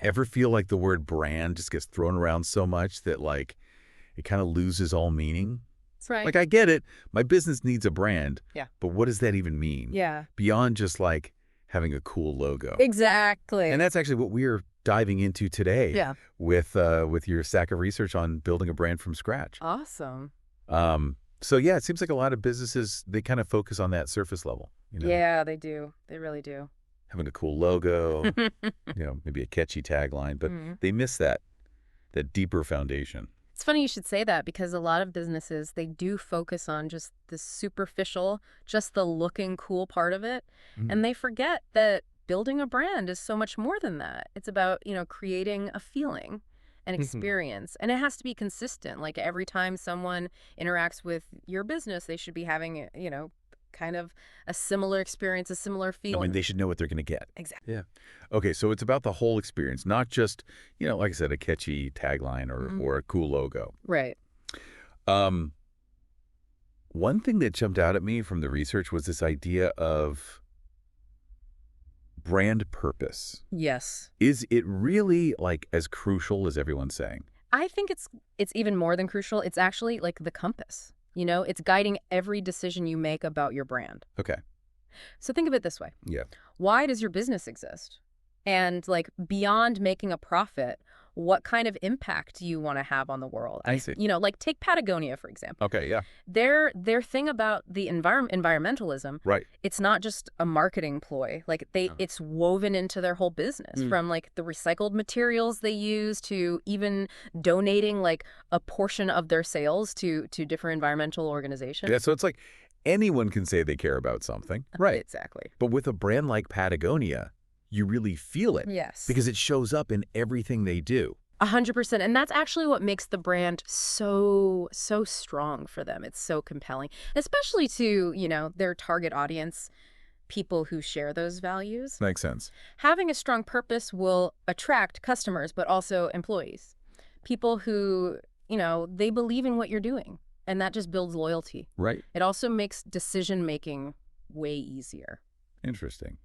Ever feel like the word brand just gets thrown around so much that like it kind of loses all meaning? That's right. Like, I get it. My business needs a brand. Yeah. But what does that even mean? Yeah. Beyond just like having a cool logo. Exactly. And that's actually what we're diving into today. Yeah. With your stack of research on building a brand from scratch. Awesome. So yeah, it seems like a lot of businesses, they kind of focus on that surface level. Yeah, they do. They really do. Having a cool logo, maybe a catchy tagline, but they miss that deeper foundation. It's funny you should say that because a lot of businesses, they do focus on just the superficial, just the looking cool part of it. And they forget that building a brand is so much more than that. It's about, creating a feeling, an experience. And it has to be consistent. Like every time someone interacts with your business, they should be having, kind of a similar experience, a similar feeling. I mean, they should know what they're going to get. Exactly. Yeah. Okay, so it's about the whole experience, not just, like I said, a catchy tagline or a cool logo. Right. One thing that jumped out at me from the research was this idea of brand purpose. Yes. Is it really like as crucial as everyone's saying? I think it's even more than crucial. It's actually like the compass. It's guiding every decision you make about your brand. Okay. So think of it this way. Yeah. Why does your business exist? And like beyond making a profit, what kind of impact do you want to have on the world? I see. Like take Patagonia, for example. Okay, yeah. Their thing about the environmentalism, Right. it's not just a marketing ploy. Like it's woven into their whole business, from like the recycled materials they use to even donating like a portion of their sales to different environmental organizations. Yeah, so it's like anyone can say they care about something. Right. Exactly. But with a brand like Patagonia, you really feel it. Yes. Because it shows up in everything they do. 100%. And that's actually what makes the brand so strong for them. It's so compelling, especially to, their target audience, people who share those values. Makes sense. Having a strong purpose will attract customers, but also employees, people who, they believe in what you're doing. And that just builds loyalty. Right. It also makes decision-making way easier. Interesting.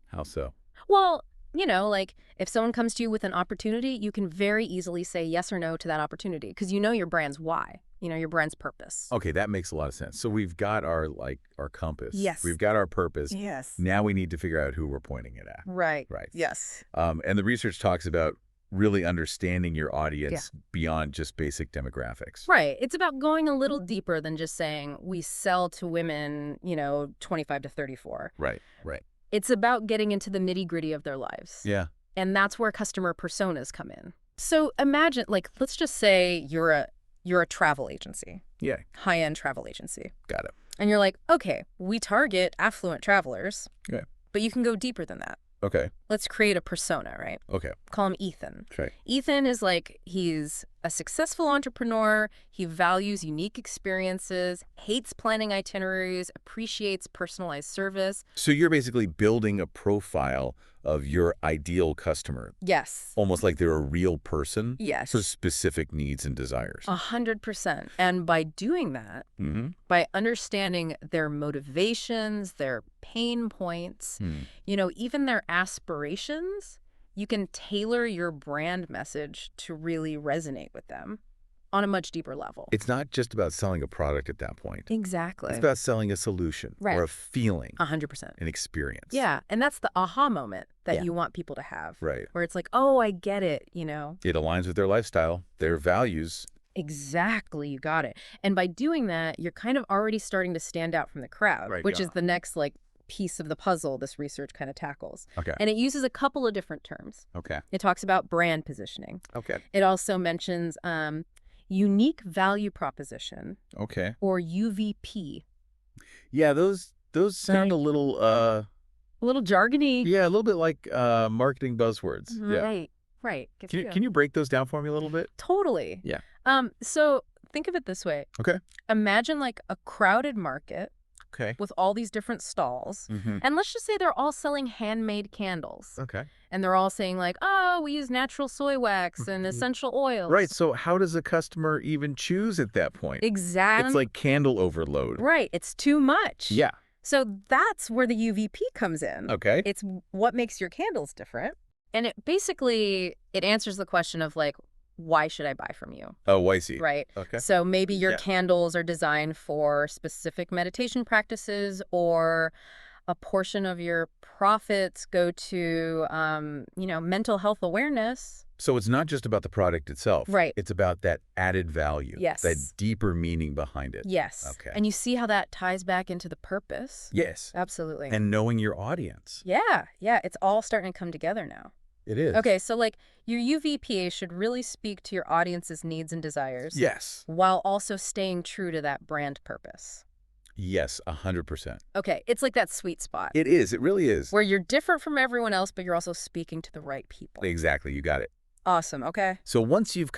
How so? Well, like if someone comes to you with an opportunity, you can very easily say yes or no to that opportunity because you know your brand's why, your brand's purpose. Okay, that makes a lot of sense. So we've got our compass. Yes. We've got our purpose. Yes. Now we need to figure out who we're pointing it at. Right. Right. Yes. And the research talks about really understanding your audience beyond just basic demographics. Right. It's about going a little deeper than just saying we sell to women, 25 to 34. Right. Right. It's about getting into the nitty-gritty of their lives. Yeah. And that's where customer personas come in. So imagine, let's just say you're a travel agency. Yeah. High-end travel agency. Got it. And you're like, okay, we target affluent travelers. Okay. But you can go deeper than that. Okay. Let's create a persona, right? Okay. Call him Ethan. Okay. Ethan is he's a successful entrepreneur. He values unique experiences, hates planning itineraries, appreciates personalized service. So you're basically building a profile of your ideal customer. Yes. Almost like they're a real person. Yes. For specific needs and desires. 100%. And by doing that, by understanding their motivations, their pain points, even their aspirations, you can tailor your brand message to really resonate with them on a much deeper level. It's not just about selling a product at that point. Exactly. It's about selling a solution or a feeling. 100%. An experience. Yeah. And that's the aha moment that you want people to have. Right. Where it's like, oh, I get it, It aligns with their lifestyle, their values. Exactly. You got it. And by doing that, you're kind of already starting to stand out from the crowd, which is the next piece of the puzzle this research kind of tackles. Okay. And it uses a couple of different terms. Okay. It talks about brand positioning. Okay. It also mentions unique value proposition. Okay. Or UVP. Yeah, those sound a little jargony. Yeah, a little bit like marketing buzzwords. Right. Yeah. Right. Can you break those down for me a little bit? Totally. Yeah. So think of it this way. Okay. Imagine a crowded market. Okay. With all these different stalls. And let's just say they're all selling handmade candles. Okay. And they're all saying oh, we use natural soy wax and essential oils. Right. So how does a customer even choose at that point? Exactly. It's like candle overload. Right. It's too much. Yeah. So that's where the UVP comes in. Okay. It's what makes your candles different. And it answers the question of like, why should I buy from you? Oh, I see. Right. Okay. So maybe your Yeah. candles are designed for specific meditation practices, or a portion of your profits go to, mental health awareness. So it's not just about the product itself. Right. It's about that added value. Yes. That deeper meaning behind it. Yes. Okay. And you see how that ties back into the purpose? Yes. Absolutely. And knowing your audience. Yeah. It's all starting to come together now. It is. Okay, so like your UVPA should really speak to your audience's needs and desires. Yes. While also staying true to that brand purpose. Yes, 100%. Okay, it's like that sweet spot. It is. It really is. Where you're different from everyone else, but you're also speaking to the right people. Exactly. You got it. Awesome. Okay. So once you've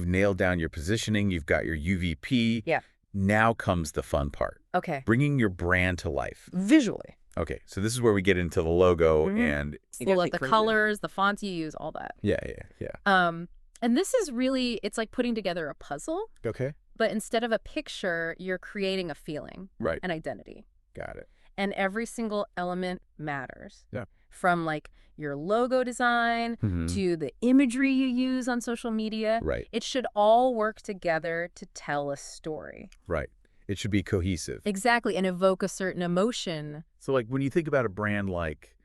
nailed down your positioning, you've got your UVP. Yeah. Now comes the fun part. Okay. Bringing your brand to life. Visually. Okay, so this is where we get into the logo and Well, like the colors, the fonts you use, all that. Yeah. And this is really, it's like putting together a puzzle, Okay. but instead of a picture, you're creating a feeling, Right. an identity. Got it. And every single element matters. Yeah. From like your logo design to the imagery you use on social media. Right. It should all work together to tell a story. Right. It should be cohesive. Exactly, and evoke a certain emotion. So like when you think about a brand like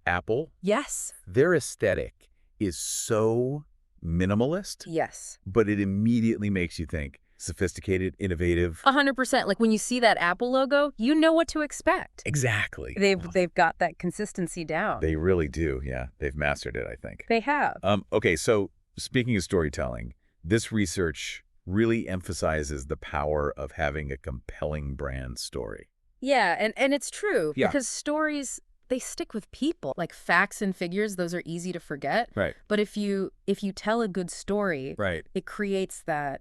Apple, Yes. their aesthetic is so minimalist, Yes. but it immediately makes you think sophisticated, innovative. 100%. Like when you see that Apple logo, you know what to expect. Exactly. They've got that consistency down. They really do. Yeah. They've mastered it, I think. They have. Okay. So speaking of storytelling, this research really emphasizes the power of having a compelling brand story. Yeah, and it's true. Yeah. Because stories, they stick with people. Like facts and figures, those are easy to forget. Right. But if you tell a good story, Right. it creates that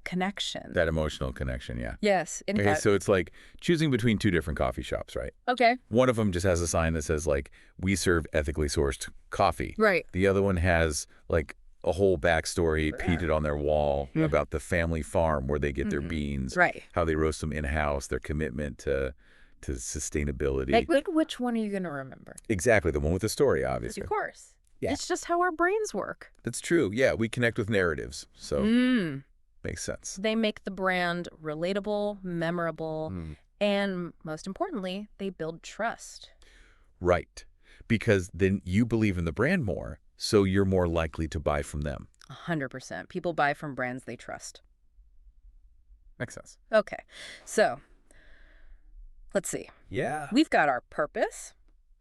connection. That emotional connection, yeah. Yes. Okay, so it's like choosing between two different coffee shops, right? Okay. One of them just has a sign that says, like, we serve ethically sourced coffee. Right. The other one has, like, a whole backstory painted on their wall about the family farm where they get their beans, Right. how they roast them in-house, their commitment to sustainability. Like, which one are you going to remember? Exactly, the one with the story, obviously. Of course. Yeah. It's just how our brains work. That's true. Yeah, we connect with narratives, so makes sense. They make the brand relatable, memorable, and most importantly, they build trust. Right, because then you believe in the brand more, so you're more likely to buy from them. 100%. People buy from brands they trust. Makes sense. Okay, so let's see. Yeah. We've got our purpose.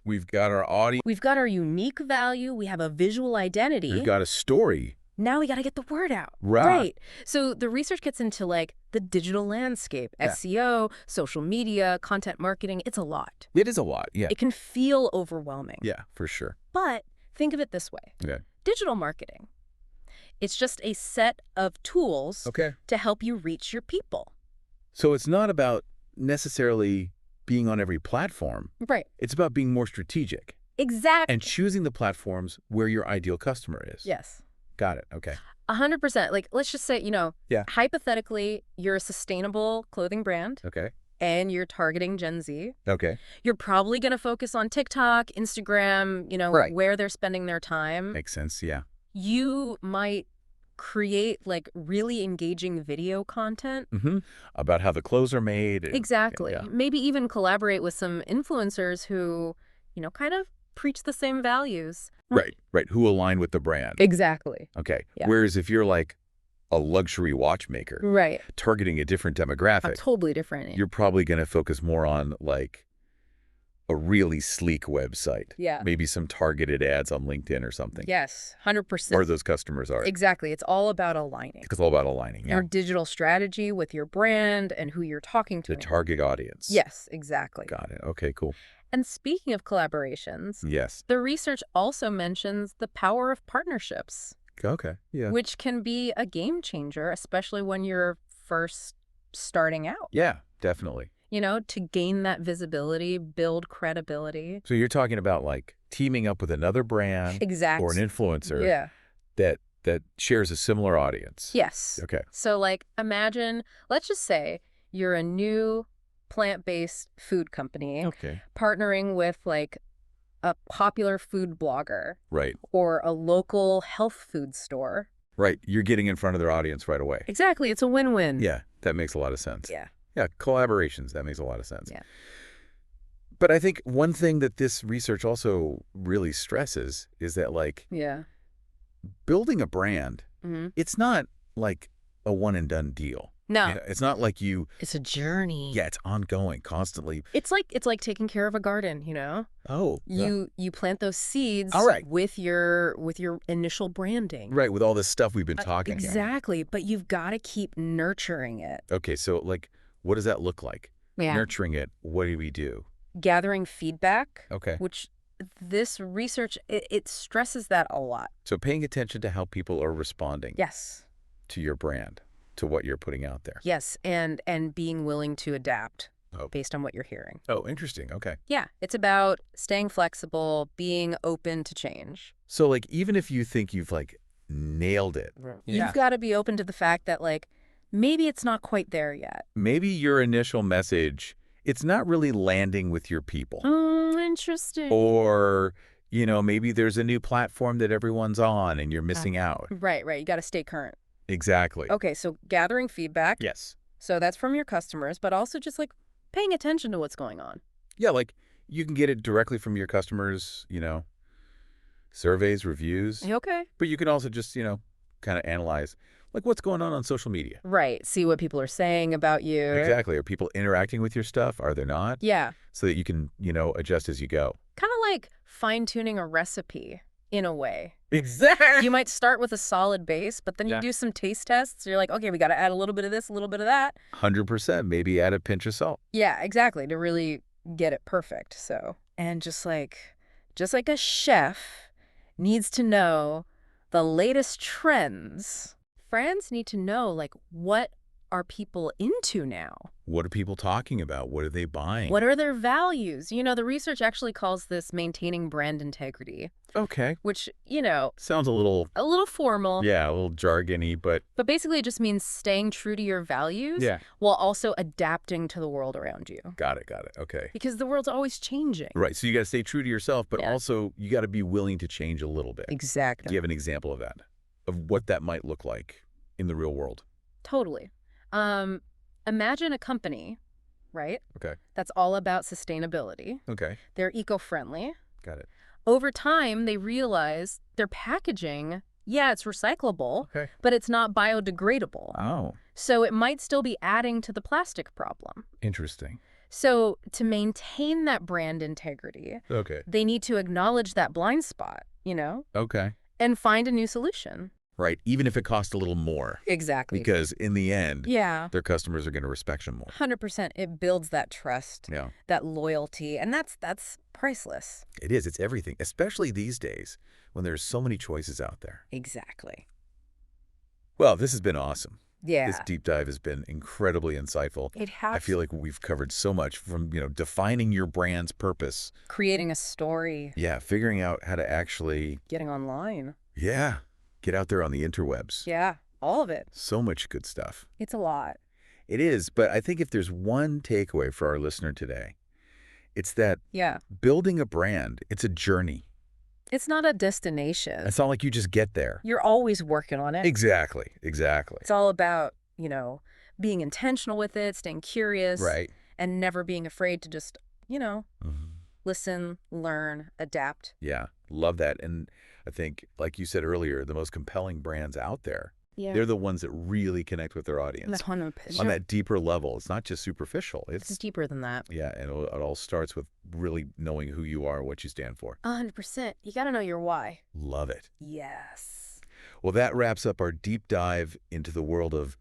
We've got our audience. We've got our unique value. We have a visual identity. We've got a story. Now we got to get the word out. Right. So the research gets into like the digital landscape, Yeah. SEO, social media, content marketing. It's a lot. It is a lot, yeah. It can feel overwhelming. Yeah, for sure. But think of it this way. Okay. Digital marketing. It's just a set of tools Okay. to help you reach your people. So it's not about necessarily being on every platform. Right. It's about being more strategic Exactly. and choosing the platforms where your ideal customer is. Yes. Got it. Okay. 100%. Like, let's just say, Yeah. hypothetically, you're a sustainable clothing brand Okay. and you're targeting Gen Z. Okay. You're probably going to focus on TikTok, Instagram, Right. where they're spending their time. Makes sense. Yeah. You might create like really engaging video content. About how the clothes are made. Exactly. Yeah. Maybe even collaborate with some influencers who, kind of preach the same values. Right. Right. Who align with the brand. Exactly. Okay. Yeah. Whereas if you're like a luxury watchmaker Right. targeting a different demographic, Totally different. you're probably going to focus more on like a really sleek website. Yeah. Maybe some targeted ads on LinkedIn or something. Yes, 100%. Where those customers are. Exactly. It's all about aligning. It's all about aligning. Yeah. Your digital strategy with your brand and who you're talking to. The target audience. Yes, exactly. Got it. Okay, cool. And speaking of collaborations, Yes. the research also mentions the power of partnerships, Okay. Yeah. which can be a game changer, especially when you're first starting out. Yeah, definitely. To gain that visibility, build credibility. So you're talking about like teaming up with another brand Exactly. or an influencer Yeah. that shares a similar audience. Yes. Okay. So like imagine, let's just say you're a new plant-based food company Okay. partnering with like a popular food blogger Right. or a local health food store. Right. You're getting in front of their audience right away. Exactly. It's a win-win. Yeah, that makes a lot of sense. Yeah. Yeah, collaborations, that makes a lot of sense. Yeah. But I think one thing that this research also really stresses is that, like, Yeah. building a brand, Mm-hmm. it's not like a one-and-done deal. No. You know, it's not like you... It's a journey. Yeah, it's ongoing, constantly. It's like taking care of a garden, you know? Oh. You plant those seeds All right. with your initial branding. Right, with all this stuff we've been talking about. Exactly, but you've got to keep nurturing it. Okay, so, like, what does that look like? Yeah. Nurturing it, what do we do? Gathering feedback, Okay. which this research, it stresses that a lot. So paying attention to how people are responding Yes. to your brand, to what you're putting out there. Yes, and being willing to adapt based on what you're hearing. Oh, interesting. Okay. Yeah, it's about staying flexible, being open to change. So, like, even if you think you've, like, nailed it, You've got to be open to the fact that, like, maybe it's not quite there yet. maybe your initial message, it's not really landing with your people. Interesting. Or, you know, maybe there's a new platform that everyone's on and you're missing out. Right. You got to stay current. Exactly. Okay, so gathering feedback. Yes. So that's from your customers, but also just, like, paying attention to what's going on. Yeah, like, you can get it directly from your customers, you know, surveys, reviews. Okay. But you can also just, you know, kind of analyze, like, what's going on social media. Right. See what people are saying about you. Exactly. Are people interacting with your stuff? Are they not? Yeah. So that you can, you know, adjust as you go. Kind of like fine-tuning a recipe in a way. Exactly. You might start with a solid base, but then you do some taste tests. You're like, okay, we got to add a little bit of this, a little bit of that. 100%. Maybe add a pinch of salt. Yeah, exactly, to really get it perfect. So, and just like a chef needs to know the latest trends, brands need to know, like, what are people into now? What are people talking about? What are they buying? What are their values? You know, the research actually calls this maintaining brand integrity, Okay. which, you know, Sounds a little formal. Yeah, a little jargony, but But basically it just means staying true to your values while also adapting to the world around you. got it. Okay. Because the world's always changing. Right. So you got to stay true to yourself, but Yeah. also you got to be willing to change a little bit. Exactly. Do you have an example of that? Of what that might look like in the real world? Totally. Imagine a company, right? Okay. That's all about sustainability. Okay. They're eco-friendly. Got it. Over time, they realize their packaging, yeah, it's recyclable, Okay. but it's not biodegradable. Oh, So it might still be adding to the plastic problem. interesting. So to maintain that brand integrity, Okay. they need to acknowledge that blind spot, you know, Okay. and find a new solution. Right. Even if it costs a little more. Exactly. Because in the end, Yeah. their customers are going to respect them more. 100%. It builds that trust, Yeah. that loyalty, and that's priceless. It is. It's everything, especially these days when there's so many choices out there. Exactly. Well, this has been awesome. Yeah. This deep dive has been incredibly insightful. It has I feel like we've covered so much from, you know, defining your brand's purpose. creating a story, Yeah, figuring out how to actually, getting online. get out there on the interwebs. Yeah, all of it. So much good stuff. It's a lot. It is, but I think if there's one takeaway for our listener today, it's that Yeah. building a brand, it's a journey. It's not a destination. It's not like you just get there. You're always working on it. Exactly. It's all about, you know, being intentional with it, staying curious. Right. And never being afraid to just, you know, Mhm. listen, learn, adapt. Yeah, love that. And I think, like you said earlier, the most compelling brands out there, Yeah. they're the ones that really connect with their audience. 100%. On that deeper level. It's not just superficial. It's deeper than that. Yeah, and it all starts with really knowing who you are, what you stand for. 100%. You got to know your why. Love it. Yes. Well, that wraps up our deep dive into the world of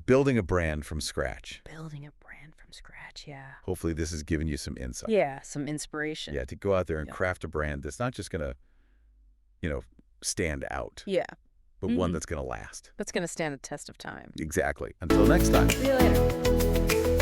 building a brand from scratch. Building a brand from scratch, yeah. Hopefully this has given you some insight. Yeah, some inspiration. Yeah, to go out there and Yeah. craft a brand that's not just going to, you know, stand out, Yeah. but one that's going to last. That's going to stand the test of time. Exactly. Until next time. See you later.